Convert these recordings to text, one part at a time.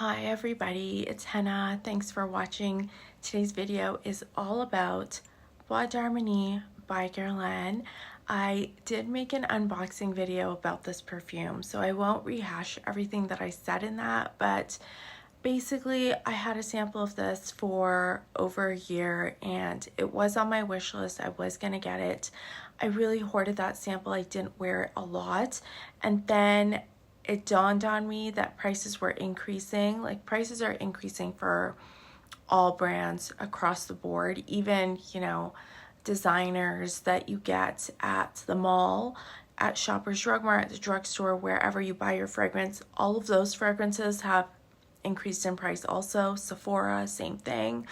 Hi everybody, it's Henna. Thanks for watching. Today's video is all about Bois d'Harmonie by Guerlain. I did make an unboxing video about this perfume, so I won't rehash everything that I said in that, but basically I had a sample of this for over a year and it was on my wish list. I was gonna get it. I really hoarded that sample. I didn't wear it a lot, and then it dawned on me that prices were increasing. Like, prices are increasing for all brands across the board, even, designers that you get at the mall, at Shoppers Drug Mart, at the drugstore, wherever you buy your fragrance. All of those fragrances have increased in price also. Sephora, same thing.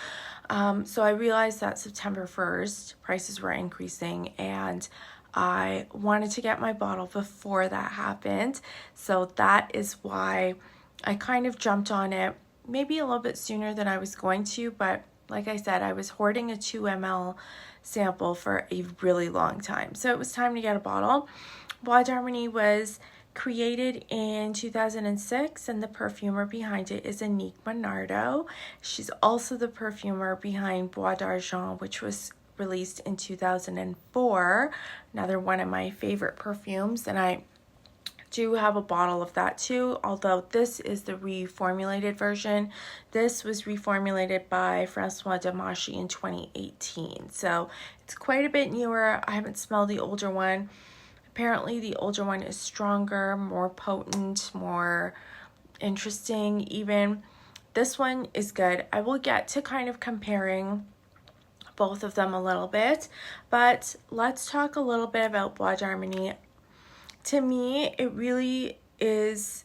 So I realized that September 1st, prices were increasing, and I wanted to get my bottle before that happened. So that is why I kind of jumped on it maybe a little bit sooner than I was going to, but like I said, I was hoarding a 2 ml sample for a really long time. So it was time to get a bottle. Bois d'Harmonie was created in 2006, and the perfumer behind it is Annick Menardo. She's also the perfumer behind Bois d'Argent, which was released in 2004, another one of my favorite perfumes, and I do have a bottle of that too, although this is the reformulated version. This was reformulated by François Demachy in 2018, so it's quite a bit newer. I haven't smelled the older one. Apparently the older one is stronger, more potent, more interesting even. This one is good. I will get to kind of comparing both of them a little bit, but let's talk a little bit about Bois d'Harmonie. To me, it really is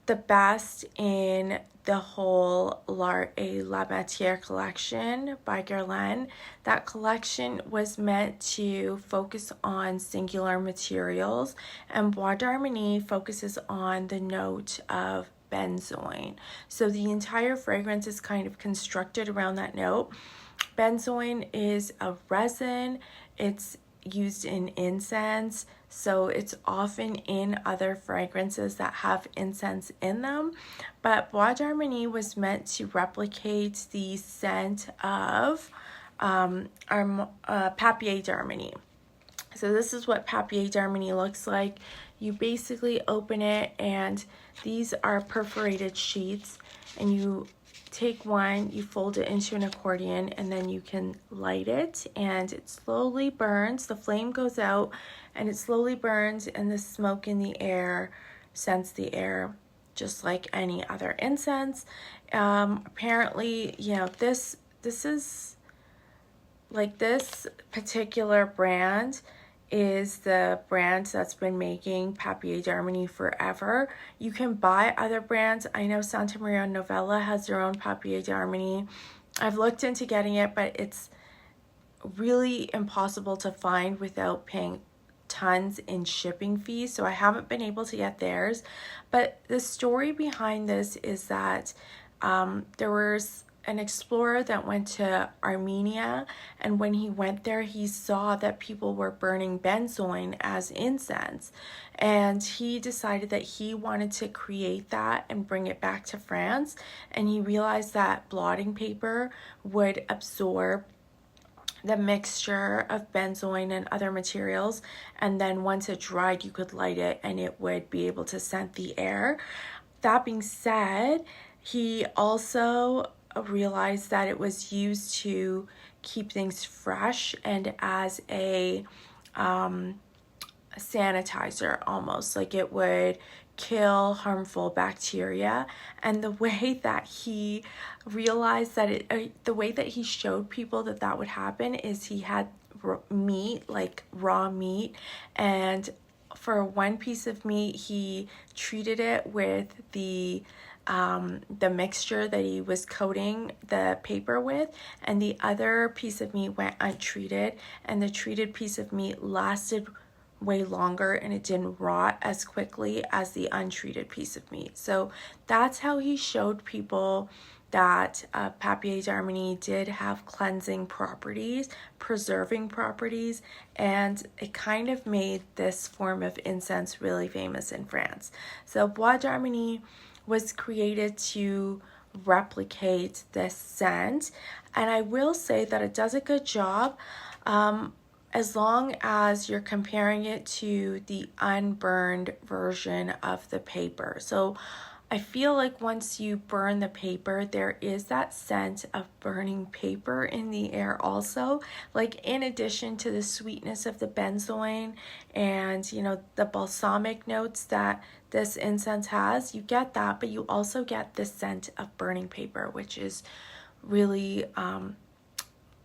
the best in the whole La Matiere collection by Guerlain. That collection was meant to focus on singular materials, and Bois d'Harmonie focuses on the note of benzoin. So the entire fragrance is kind of constructed around that note. Benzoin is a resin. It's used in incense, so it's often in other fragrances that have incense in them. But Bois d'Harmonie was meant to replicate the scent of Papier d'Harmonie. So this is what Papier d'Harmonie looks like. You basically open it, and these are perforated sheets, and you take one, you fold it into an accordion, and then you can light it, and it slowly burns. The flame goes out and it slowly burns, and the smoke in the air scents the air just like any other incense. Apparently, this is like, this particular brand is the brand that's been making Papier d'Harmonie forever. You can buy other brands. I know Santa Maria Novella has their own Papier d'Harmonie. I've looked into getting it, but it's really impossible to find without paying tons in shipping fees, so I haven't been able to get theirs. But the story behind this is that there was an explorer that went to Armenia, and when he went there, he saw that people were burning benzoin as incense, and he decided that he wanted to create that and bring it back to France. And he realized that blotting paper would absorb the mixture of benzoin and other materials, and then once it dried, you could light it and it would be able to scent the air. That being said, he also realized that it was used to keep things fresh and as a sanitizer, almost like it would kill harmful bacteria. And the way that he realized that the way that he showed people that that would happen is he had meat, like raw meat, and for one piece of meat he treated it with the mixture that he was coating the paper with, and the other piece of meat went untreated, and the treated piece of meat lasted way longer and it didn't rot as quickly as the untreated piece of meat. So that's how he showed people that Papier d'Harmonie did have cleansing properties, preserving properties, and it kind of made this form of incense really famous in France. So Bois d'Harmonie was created to replicate this scent, and I will say that it does a good job, as long as you're comparing it to the unburned version of the paper. So I feel like once you burn the paper, there is that scent of burning paper in the air also. Like, in addition to the sweetness of the benzoin and, you know, the balsamic notes that this incense has, you get that, but you also get the scent of burning paper, which is really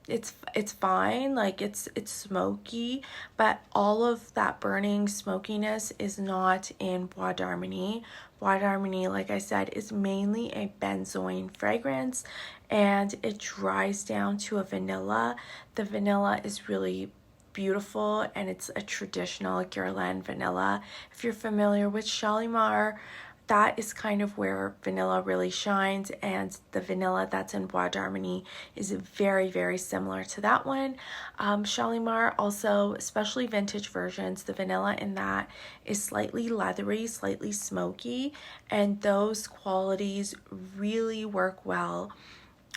it's fine, like it's smoky, but all of that burning smokiness is not in Bois d'Harmonie. Bois d'Harmonie, like I said, is mainly a benzoin fragrance, and it dries down to a vanilla. The vanilla is really beautiful, and it's a traditional Guerlain vanilla. If you're familiar with Shalimar, that is kind of where vanilla really shines, and the vanilla that's in Bois d'Harmonie is very, very similar to that one. Shalimar also, especially vintage versions, the vanilla in that is slightly leathery, slightly smoky, and those qualities really work well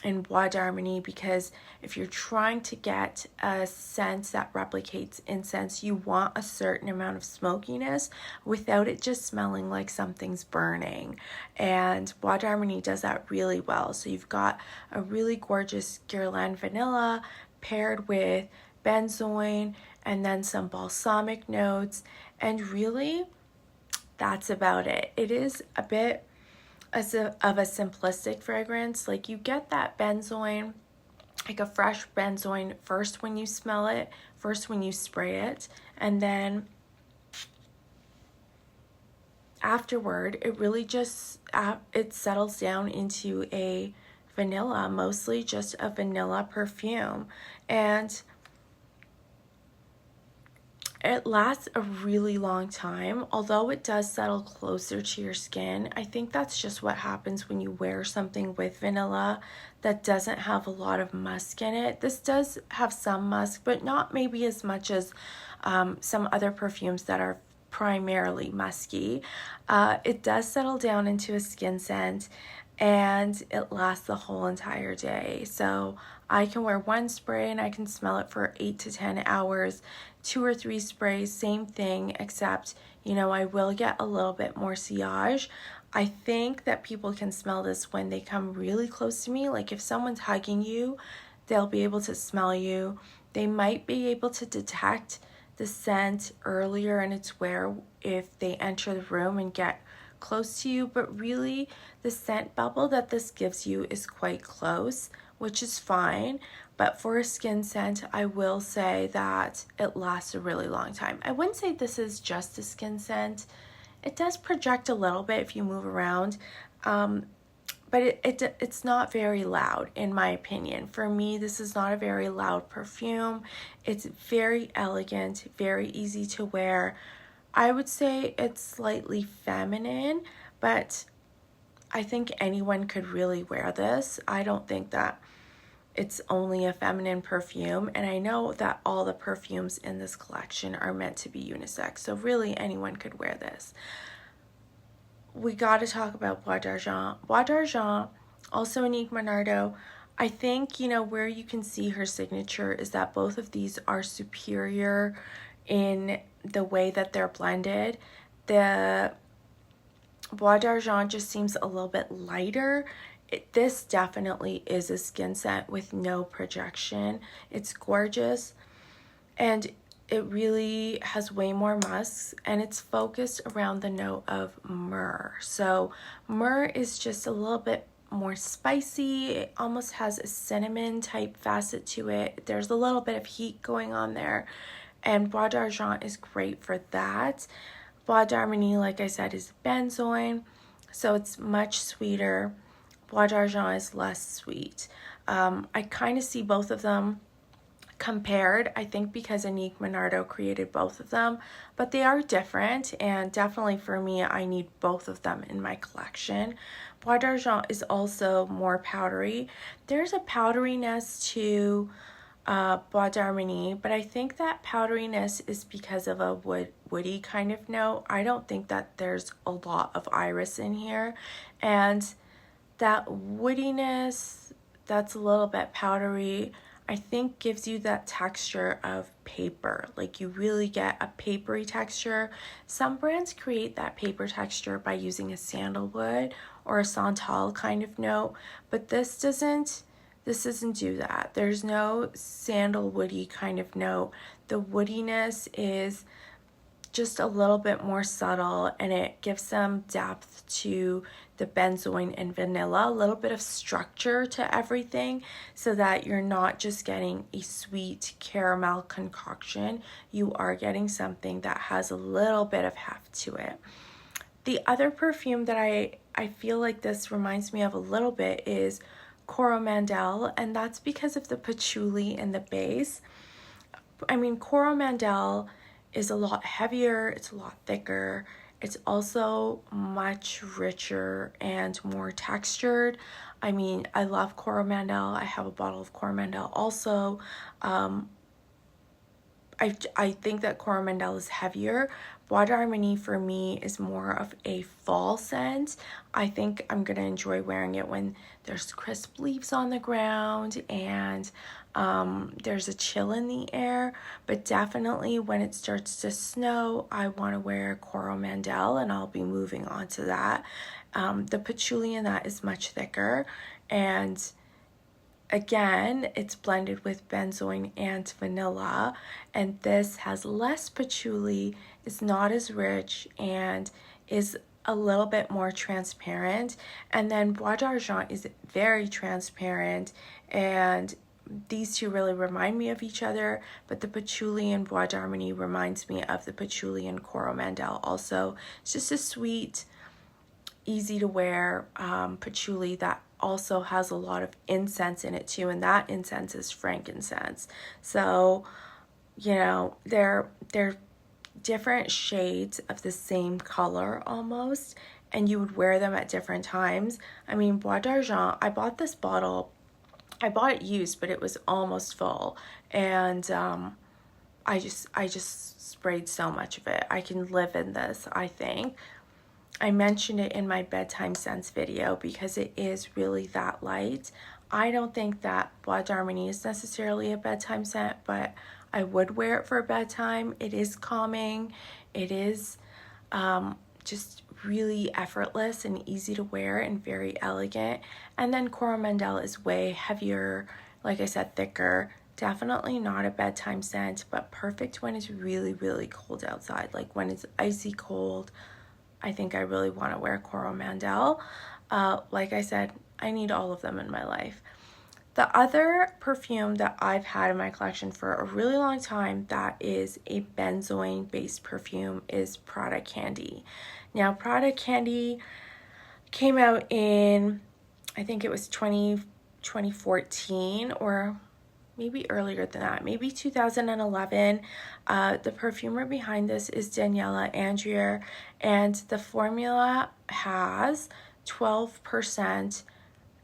in Bois d'Harmonie, because if you're trying to get a scent that replicates incense, you want a certain amount of smokiness without it just smelling like something's burning. And Bois d'Harmonie does that really well. So you've got a really gorgeous Guerlain vanilla paired with benzoin and then some balsamic notes, and really that's about it. It is a bit of a simplistic fragrance. Like, you get that benzoin, like a fresh benzoin, first when you smell it, first when you spray it, and then afterward it really just it settles down into a vanilla, mostly just a vanilla perfume, and it lasts a really long time. Although it does settle closer to your skin, I think that's just what happens when you wear something with vanilla that doesn't have a lot of musk in it. This does have some musk, but not maybe as much as some other perfumes that are primarily musky. It does settle down into a skin scent, and it lasts the whole entire day. So I can wear one spray and I can smell it for 8 to 10 hours. 2 or 3 sprays, same thing, except, you know, I will get a little bit more sillage. I think that people can smell this when they come really close to me. Like, if someone's hugging you, they'll be able to smell you. They might be able to detect the scent earlier in its wear if they enter the room and get close to you, but really the scent bubble that this gives you is quite close, which is fine. But for a skin scent, I will say that it lasts a really long time. I wouldn't say this is just a skin scent. It does project a little bit if you move around, but it's not very loud, in my opinion. For me, this is not a very loud perfume. It's very elegant, very easy to wear. I would say it's slightly feminine, but I think anyone could really wear this. I don't think that it's only a feminine perfume, and I know that all the perfumes in this collection are meant to be unisex, so really anyone could wear this. We got to talk about Bois d'Argent. Bois d'Argent, also Annick Menardo. I think, you know, where you can see her signature is that both of these are superior in the way that they're blended. The Bois d'Argent just seems a little bit lighter. This definitely is a skin scent with no projection. It's gorgeous, and it really has way more musks, and it's focused around the note of myrrh. So myrrh is just a little bit more spicy. It almost has a cinnamon type facet to it. There's a little bit of heat going on there, and Bois d'Argent is great for that. Bois d'Harmonie, like I said, is benzoin, so it's much sweeter. Bois d'Argent is less sweet. I kind of see both of them compared, I think, because Annick Menardo created both of them, but they are different, and definitely for me, I need both of them in my collection. Bois d'Argent is also more powdery. There's a powderiness to Bois d'Harmonie, but I think that powderiness is because of a woody kind of note. I don't think that there's a lot of iris in here, and that woodiness that's a little bit powdery, I think gives you that texture of paper. Like you really get a papery texture. Some brands create that paper texture by using a sandalwood or a santal kind of note, but this doesn't do that. There's no sandalwoody kind of note. The woodiness is just a little bit more subtle, and it gives some depth to the benzoin and vanilla, a little bit of structure to everything, so that you're not just getting a sweet caramel concoction. You are getting something that has a little bit of heft to it. The other perfume that I feel like this reminds me of a little bit is Coromandel, and that's because of the patchouli in the base. I mean, Coromandel is a lot heavier, it's a lot thicker, it's also much richer and more textured. I mean, I love Coromandel. I have a bottle of Coromandel also. I think that Coromandel is heavier. Bois d'Harmonie for me is more of a fall scent. I think I'm going to enjoy wearing it when there's crisp leaves on the ground and there's a chill in the air. But definitely when it starts to snow, I want to wear Coromandel, and I'll be moving on to that. The patchouli in that is much thicker, and again, it's blended with benzoin and vanilla, and this has less patchouli, is not as rich, and is a little bit more transparent. And then Bois d'Argent is very transparent, and these two really remind me of each other, but the patchouli in Bois d'Harmonie reminds me of the patchouli in Coromandel also. It's just a sweet, easy to wear patchouli that also has a lot of incense in it too, and that incense is frankincense. So, you know, they're different shades of the same color almost, and you would wear them at different times. I mean, Bois d'Argent, I bought this bottle, I bought it used, but it was almost full, and I just sprayed so much of it. I can live in this, I think. I mentioned it in my bedtime scents video because it is really that light. I don't think that Bois d'Harmonie is necessarily a bedtime scent, but I would wear it for bedtime. It is calming. It is just really effortless and easy to wear and very elegant. And then Coromandel is way heavier, like I said, thicker. Definitely not a bedtime scent, but perfect when it's really, really cold outside. Like when it's icy cold, I think I really want to wear Coromandel. Like I said, I need all of them in my life. The other perfume that I've had in my collection for a really long time that is a benzoin based perfume is Prada Candy. Now, Prada Candy came out in, I think it was 2014 or maybe earlier than that, maybe 2011. The perfumer behind this is Daniela Andrier, and the formula has 12%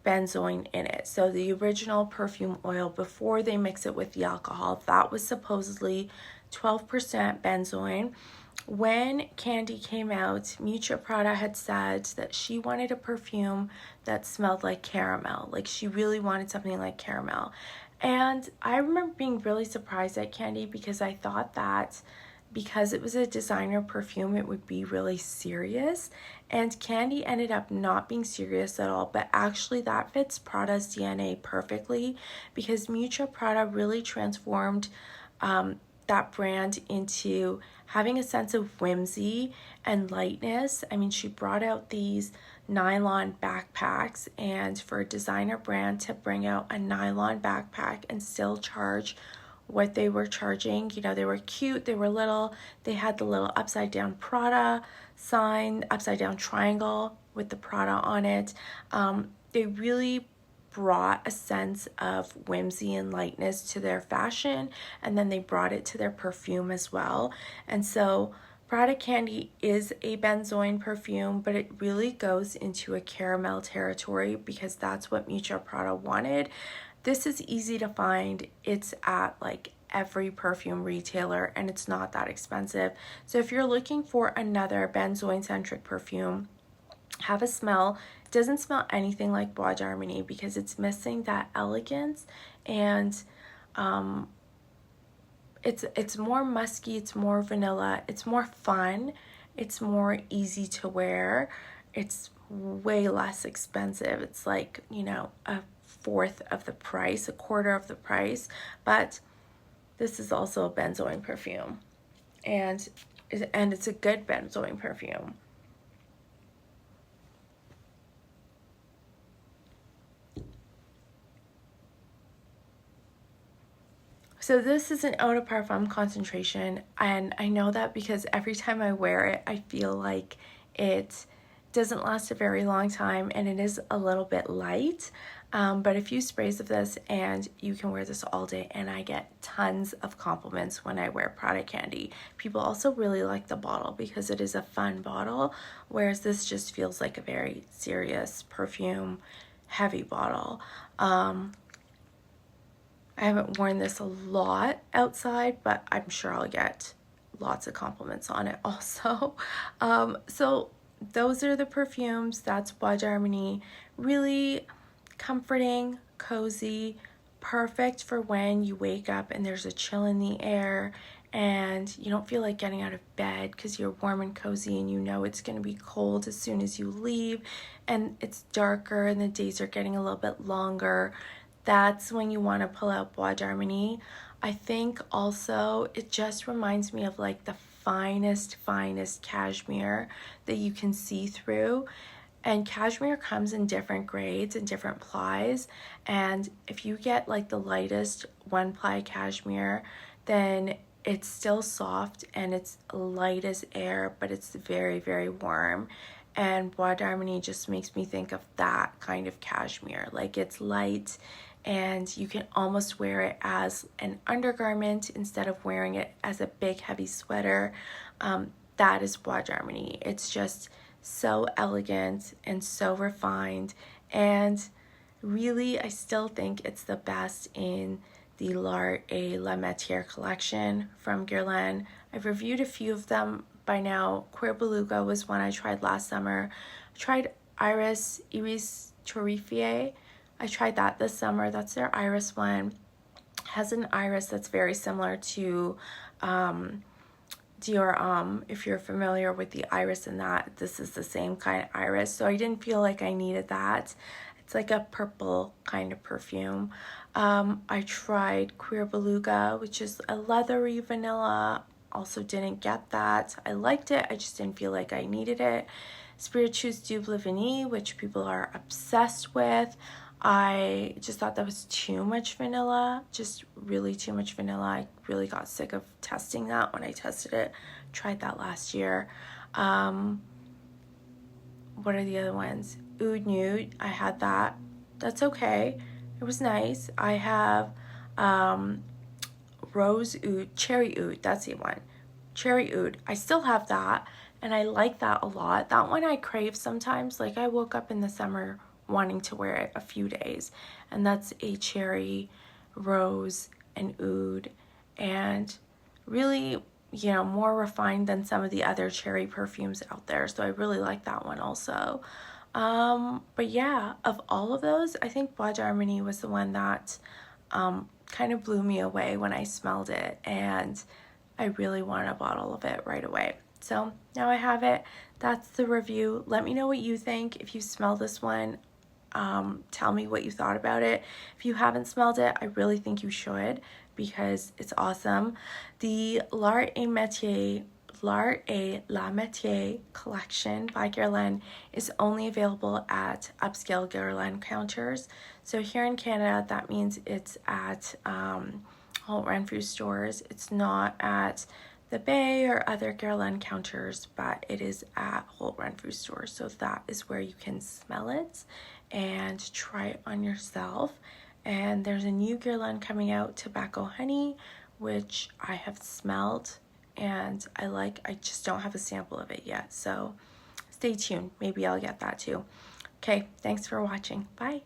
benzoin in it. So the original perfume oil, before they mix it with the alcohol, that was supposedly 12% benzoin. When Candy came out, Matiere Prada had said that she wanted a perfume that smelled like caramel. Like she really wanted something like caramel. And I remember being really surprised at Candy because I thought that because it was a designer perfume, it would be really serious. And Candy ended up not being serious at all, but actually that fits Prada's DNA perfectly because Matiere Prada really transformed that brand into having a sense of whimsy and lightness. I mean, she brought out these nylon backpacks, and for a designer brand to bring out a nylon backpack and still charge what they were charging, you know, they were cute, they were little, they had the little upside down Prada sign, upside down triangle with the Prada on it. They really brought a sense of whimsy and lightness to their fashion, and then they brought it to their perfume as well. And so Prada Candy is a benzoin perfume, but it really goes into a caramel territory because that's what Matiere Prada wanted. this is easy to find. It's at like every perfume retailer and it's not that expensive. So if you're looking for another benzoin centric perfume, have a smell. It doesn't smell anything like Bois d'Harmonie because it's missing that elegance, and it's more musky, it's more vanilla, it's more fun, it's more easy to wear, it's way less expensive. It's like, you know, a fourth of the price, a quarter of the price, but this is also a benzoin perfume, and it's a good benzoin perfume. So this is an eau de parfum concentration, and I know that because every time I wear it, I feel like it doesn't last a very long time, and it is a little bit light, but a few sprays of this and you can wear this all day, and I get tons of compliments when I wear Prada Candy. People also really like the bottle because it is a fun bottle, whereas this just feels like a very serious perfume heavy bottle. I haven't worn this a lot outside, but I'm sure I'll get lots of compliments on it also. So those are the perfumes. That's Bois d'Harmonie. Really comforting, cozy, perfect for when you wake up and there's a chill in the air and you don't feel like getting out of bed because you're warm and cozy and you know it's going to be cold as soon as you leave, and it's darker and the days are getting a little bit longer. That's when you want to pull out Bois d'Harmonie. I think also it just reminds me of like the finest cashmere that you can see through. And cashmere comes in different grades and different plies. And if you get like the lightest one ply cashmere, then it's still soft and it's light as air, but it's very, very warm. And Bois d'Harmonie just makes me think of that kind of cashmere. Like it's light and you can almost wear it as an undergarment instead of wearing it as a big heavy sweater. That is Bois d'Harmonie. It's just so elegant and so refined, and really I still think it's the best in the L'Art et la Matiere collection from Guerlain. I've reviewed a few of them by now. Queer Beluga was one I tried last summer. I tried Iris Torrifié. I tried that this summer. That's their iris one. It has an iris that's very similar to Dior. If you're familiar with the iris in that, this is the same kind of iris. So I didn't feel like I needed that. It's like a purple kind of perfume. I tried Queer Beluga, which is a leathery vanilla. Also didn't get that. I liked it. I just didn't feel like I needed it. Spiritueuse Double Vanille, which people are obsessed with. I just thought that was too much vanilla, just really too much vanilla. I really got sick of testing that when I tested it. Tried that last year. What are the other ones? Oud Nude, I had that. That's okay. It was nice. I have Rose Oud, Cherry Oud, that's the one. Cherry Oud, I still have that, and I like that a lot. That one I crave sometimes. Like I woke up in the summer wanting to wear it a few days, and that's a cherry, rose, and oud, and really, you know, more refined than some of the other cherry perfumes out there, so I really like that one also. But yeah, of all of those, I think Bois d'Harmonie was the one that kind of blew me away when I smelled it, and I really wanted a bottle of it right away. So now I have it. That's the review. Let me know what you think. If you smell this one, tell me what you thought about it. If you haven't smelled it, I really think you should because it's awesome. The L'Art et la Matiere collection by Guerlain is only available at upscale Guerlain counters. So here in Canada, that means it's at Holt Renfrew stores. It's not at the Bay or other Guerlain counters, but it is at Holt Renfrew stores. So that is where you can smell it and try it on yourself. And there's a new Guerlain coming out, Tobacco Honey, which I have smelled and I like. I just don't have a sample of it yet, so stay tuned. Maybe I'll get that too. Okay, thanks for watching. Bye.